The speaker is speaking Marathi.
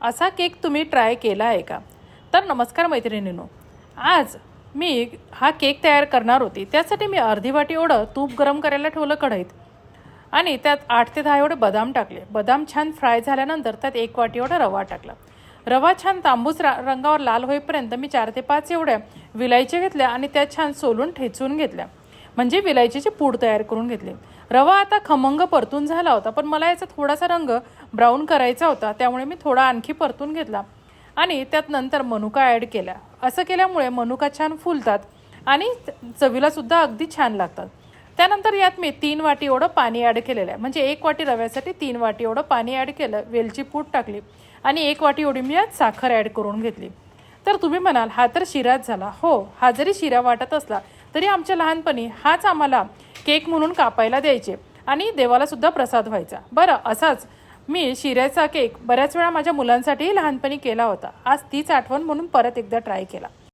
असा केक तुम्ही ट्राय केला आहे का? तर नमस्कार मैत्रिणींनो, आज मी हा केक तयार करणार होती. त्यासाठी मी अर्धी वाटी एवढं तूप गरम करायला ठेवलं कढईत आणि त्यात 8 ते 10 एवढे बदाम टाकले. बदाम छान फ्राय झाल्यानंतर त्यात 1 वाटी एवढा रवा टाकला. रवा छान तांबूस रंगावर लाल होईपर्यंत मी 4 ते 5 एवढ्या विलायच्या घेतल्या आणि त्यात छान सोलून ठेचून घेतल्या, म्हणजे विलायचीची पूड तयार करून घेतली. रवा आता खमंग परतून झाला होता, पण मला याचा थोडासा रंग ब्राऊन करायचा होता, त्यामुळे मी थोडा आणखी परतून घेतला आणि त्यात नंतर मनुका ॲड केला. असं केल्यामुळे मनुका छान फुलतात आणि चवीलासुद्धा अगदी छान लागतात. त्यानंतर यात मी 3 वाटी एवढं पाणी ॲड केलेलं आहे, म्हणजे 1 वाटी रव्यासाठी 3 वाटी एवढं पाणी ॲड केलं. वेलची पूड टाकली आणि 1 वाटी एवढी मी यात साखर ॲड करून घेतली. तर तुम्ही म्हणाल हा तर शिराच झाला. हो, हा जरी शिरा वाटत असला तरी आमच्या लहानपणी हाच आम्हाला केक म्हणून कापायला द्यायचे आणि देवालासुद्धा प्रसाद व्हायचा. बरं, असाच मी शिऱ्याचा केक बऱ्याच वेळा माझ्या मुलांसाठीही लहानपणी केला होता. आज तीच आठवण म्हणून परत एकदा ट्राय केला.